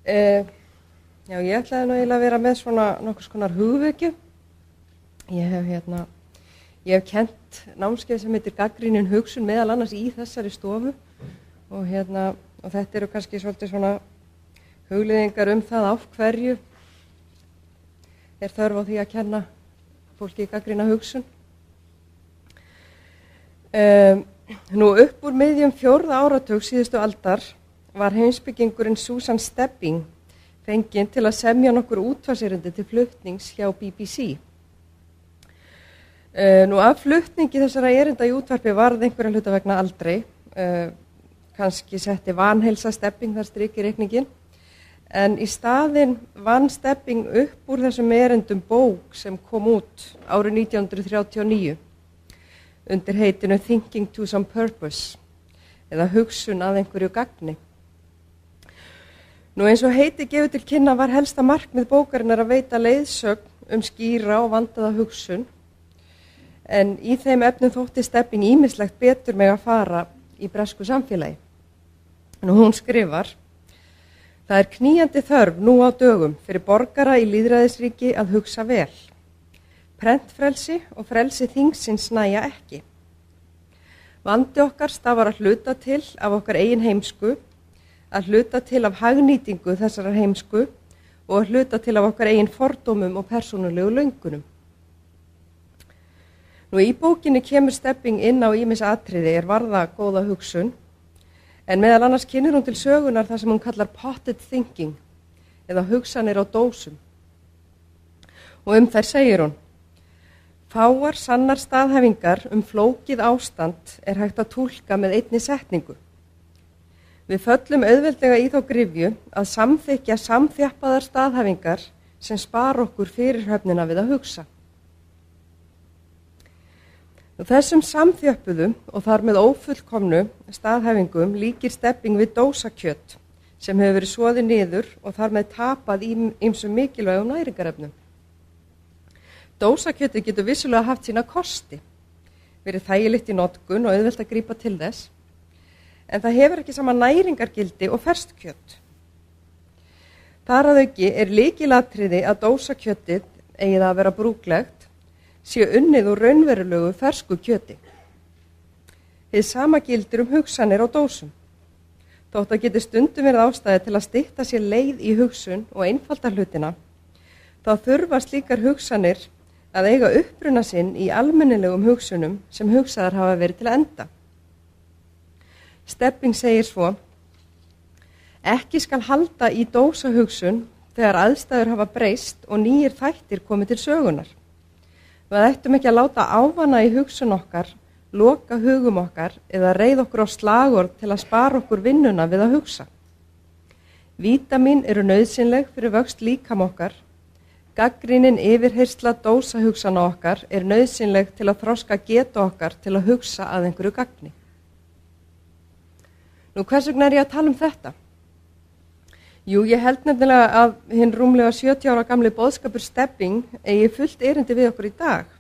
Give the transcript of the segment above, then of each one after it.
Já, ég ætlaði nú eiginlega að vera með svona nokkurs konar hugvekju. Ég hef kennt námskeið sem heitir gagnrýnin hugsun meðal annars í þessari stofu og þetta eru kannski svolítið svona hugleiðingar það af hverju þörf á því að kenna fólki gagnrýna hugsun. Nú upp úr miðjum 4. áratug síðustu aldar var heimspekingurinn Susan Stebbing fenginn til að semja nokkur útvarpserindi til flutnings hjá BBC. Nú af flutningi þessara erinda í útvarpi varð einhverja hluta vegna aldrei. Kannski setti vanheilsa Stebbing þar strik í reikningin. En í staðinn vann Stebbing upp úr þessum erindum bók sem kom út árið 1939 undir heitinu Thinking to some Purpose eða hugsun að einhverju gagni. Nú eins og heiti gefur til kynna var helsta markmið bókarinnar að veita leiðsögn skýra og vandaða hugsun, en í þeim efnum þótti Stebbing ýmislegt betur með að fara í bresku samfélagi. Nú hún skrifar: Það knýjandi þörf nú á dögum fyrir borgara í lýðræðisríki að hugsa vel. Prentfrelsi og frelsi þingsins nægja ekki. Vandi okkar stafar að hluta til af okkar eigin heimsku, að hluta til af hagnýtingu þessarar heimsku og að hluta til af okkar eigin fordómum og persónulegu löngunum. Nú í bókinni kemur Stebbing inn á ýmis atriði varða góða hugsun, en meðal annars kynnir hún til sögunar það sem hún kallar potted thinking eða hugsanir á dósum. Og þær segir hún: Fáar sannar staðhæfingar flókið ástand hægt að túlka með einni setningu. Við föllum auðveldlega í þá gryfju að samþykkja samþjappaðar staðhæfingar sem spara okkur fyrirhöfnina við að hugsa. Þessum samþjöppuðum og þar með ófullkomnu staðhæfingum líkir Stebbing við dósakjöt sem hefur verið soðið niður og þar með tapað ýmsum mikilvægum næringarefnum. Dósakjötið getur vissulega haft sína kosti, verið þægilegt í notkun og auðvelt að grípa til þess, en það hefur ekki sama næringargildi og ferskt kjöt. Þar að auki lykilatriði að dósakjötið eigið að vera brúklegt sé unnið úr raunverulegu fersku kjöti. Hið sama gildir hugsanir á dósum. Þótt að geti stundum verið ástæði til að stytta sér leið í hugsun og einfalda hlutina, þá þurfa slíkar hugsanir að eiga uppruna sinn í almennilegum hugsunum sem hugsaðar hafa verið til enda. Stebbing segir svo: Ekki skal halda í dósahugsun þegar aðstæður hafa breyst og nýjir þættir komið til sögunar. Við ættum ekki að láta ávana í hugsun okkar, loka hugum okkar eða reiða okkur á slagorð til að spara okkur vinnuna við að hugsa. Vítamín eru nauðsynleg fyrir vöxt líkama okkar. Gagnrýnin yfirheyrsla dósahugsana okkar nauðsynleg til að þroska getu okkar til að hugsa að einhverju gagni. Nú hvers vegna ég að tala þetta? Jú, ég held nefnilega að hinn rúmlega 70 ára gamli boðskapur Stebbing eigi fullt erindi við okkur í dag.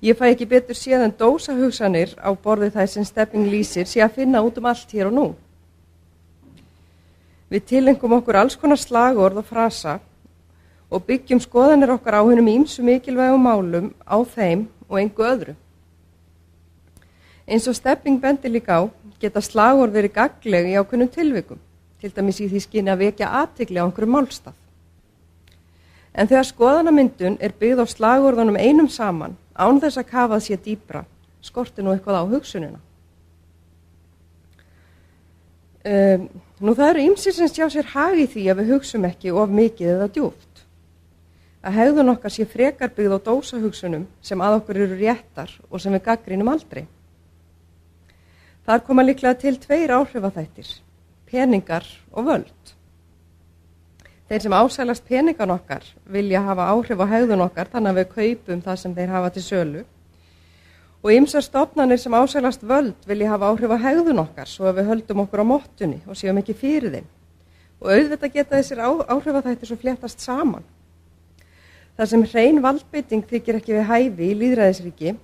Ég fæ ekki betur séð en dósahugsanir á borði þær sem Stebbing lýsir sé að finna út allt hér og nú. Við tilengum okkur alls konar slagorð og frasa og byggjum skoðanir okkar á hinum ýmsu mikilvægum málum á þeim og engu öðru. Eins og Stebbing bendir líka á geta slagorð verið gagnleg í ákveðnum tilvikum, til dæmis í því skyni að vekja athygli á einhverjum málstað. En þegar skoðanamyndun byggð á slagorðunum einum saman, án þess að kafað sé dýpra, skortir nú eitthvað á hugsunina. Nú það eru ýmsir sem sjá sér hag í því að við hugsum ekki of mikið eða djúpt. Að hegðun okkar sé frekar byggð á dósahugsunum sem að okkur eru réttar og sem við gagnrýnum aldrei. Þar koma líklega til 2 áhrifaþættir, peningar og völd. Þeir sem ásælast peningan okkar vilja hafa áhrif á hegðun okkar þannig að við kaupum það sem þeir hafa til sölu. Og ýmsar stofnanir sem ásælast völd vilja hafa áhrif á hegðun okkar svo að við höldum okkur á mottunni og séum ekki fyrir þeim. Og auðvitað geta þessir áhrifaþættir svo fléttast saman. Það sem hrein valdbeiting þykir ekki við hæfi í lýðræðisríki,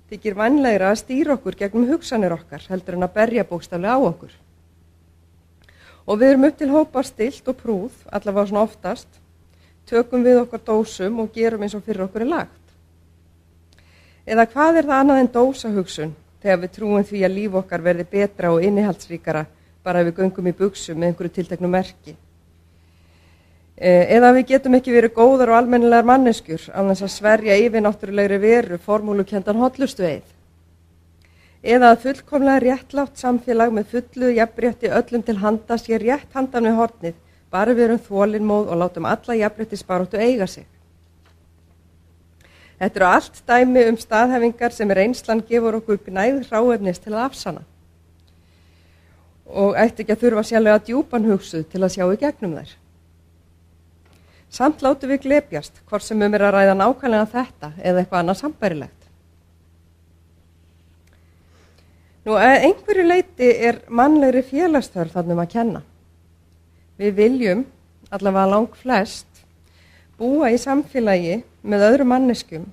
þykir vænlegra að stýra okkur gegnum hugsanir okkar heldur en að berja bókstaflega á okkur. Og við erum upp til hópa stilt og prúð, allavega svona oftast, tökum við okkar dósum og gerum eins og fyrir okkur lagt. Eða hvað það annað en dósahugsun þegar við trúum því að líf okkar verði betra og innihaldsríkara bara ef við göngum í buxum með einhverju tilteknu merki? Eða við getum ekki verið góðar og almennilegar manneskjur án þess að sverja yfirnáttúrulegri veru formúlukenndan hollustueið. Eða að fullkomlega réttlátt samfélag með fullu jafnrétti öllum til handa sé rétt handan við hornið, bara við erum þolinmóð og látum alla jafnréttisbaráttu eiga sig. Þetta eru allt dæmi staðhæfingar sem reynslan gefur okkur gnægð hráefnis til að afsanna. Og ætti ekki að þurfa sérlega djúpan hugsuð til að sjá í gegnum þær. Samt látum við glepjast, hvort sem að ræða nákvæmlega þetta eða eitthvað annað sambærilegt. Að einhverju leyti mannlegri félagsþörf þarna að kenna. Við viljum, allavega langflest, búa í samfélagi með öðrum manneskjum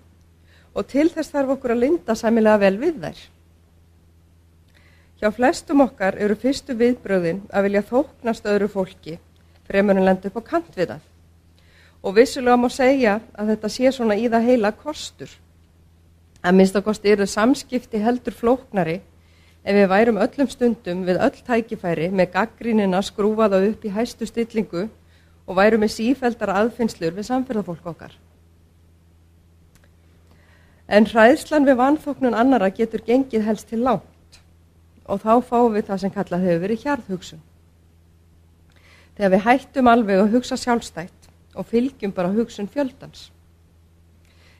og til þess þarf okkur að linda sæmilega vel við þær. Hjá flestum okkar eru fyrstu viðbrögðin að vilja þóknast öðru fólki fremur en lenda upp á kant við það. Og vissulega má segja að þetta sé svona í það heila kostur. Að minnsta kosti eru samskipti heldur flóknari ef við værum öllum stundum við öll tækifæri með gaggrínina skrúfaða upp í hæstu stillingu og værum með sífelldar aðfinnslur við samferðafólk okkar. En hræðslan við vanþóknun annarra getur gengið helst til langt og þá fáum við það sem kallað hefur verið hjarðhugsun. Þegar við hættum alveg að hugsa sjálfstætt og fylgjum bara hugsun fjöldans.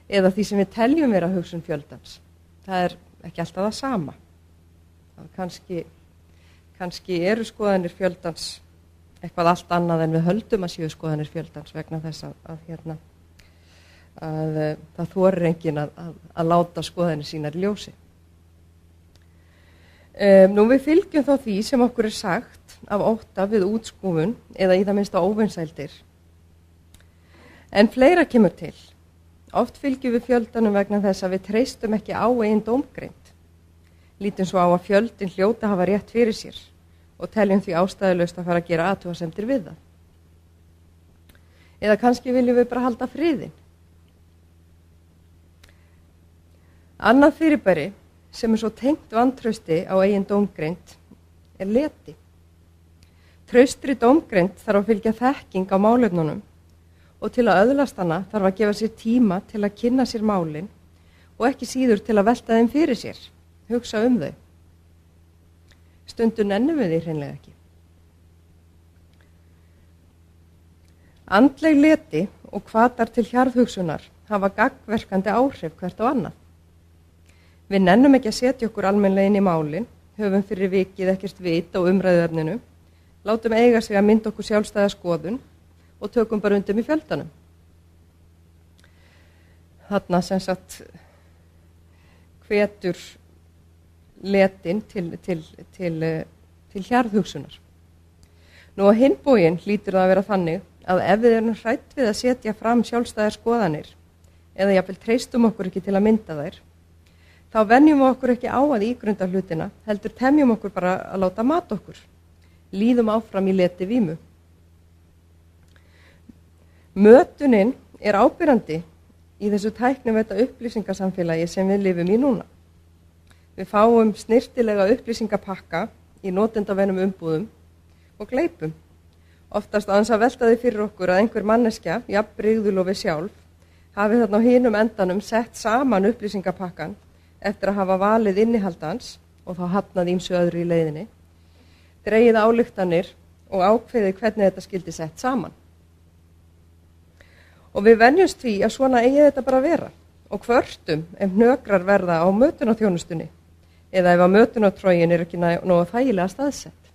Eða því sem við teljum vera hugsun fjöldans. Það ekki alltaf það sama. Kannski eru skoðanir fjöldans eitthvað allt annað en við höldum að séu skoðanir fjöldans vegna þess að það þorir enginn að láta skoðanir sínar í ljósi. Við fylgjum þá því sem okkur sagt af ótta við útskúfun eða í það minnsta óvinsældir. En fleira kemur til. Oft fylgjum við fjöldanum vegna þess að við treystum ekki á eigin dómgreind. Lítum svo á að fjöldin hljóta hafa rétt fyrir sér og teljum því ástæðulaust að fara að gera athugasemdir við það. Eða kannski viljum við bara halda friðinn. Annað fyrirbæri sem svo tengt vantrausti á eigin dómgreind leti. Traustri dómgreind þarf að fylgja þekking á málefnunum og til að öðlast hana þarf að gefa sér tíma til að kynna sér málin og ekki síður til að velta þeim fyrir sér, hugsa þau. Stundum nennum við því hreinlega ekki. Andleg leti og hvatar til hjarðhugsunar hafa gagnverkandi áhrif hvert á annað. Við nennum ekki að setja okkur almennlega inn í málin, höfum fyrir vikið ekkert vit á umræðuefninu, látum eiga sig að mynda okkur sjálfstæða skoðun og tökum bara undum í fjöldanum. Þarna sem sagt hvetur letin til hjarðhugsunar. Á hinn bóginn hlýtur það að vera þannig að ef við erum hrædd við að setja fram sjálfstæðar skoðanir eða jafnvel treystum okkur ekki til að mynda þær, þá venjum við okkur ekki á að ígrunda hlutina, heldur temjum okkur bara að láta mata okkur. Líðum áfram í leti vímu. Mötunin ábyrjandi í þessu tæknivædda upplýsingasamfélagi sem við lifum í núna. Við fáum snyrtilega upplýsingapakka í notendavænum umbúðum og gleypum. Oftast aðeins að velta því fyrir okkur að einhver manneskja, jafn brigðul og við sjálf, hafi þarna á hinum endanum sett saman upplýsingapakkan eftir að hafa valið innihaldans og þá hafnað ýmsu öðru í leiðinni, dregið ályktanir og ákveðið hvernig þetta skyldi sett saman. Og við venjumst því að svona eigi þetta bara að vera og kvörtum ef hnökrar verða á mötunarþjónustunni eða ef að mötunartrógin ekki nógu þægilega staðsett.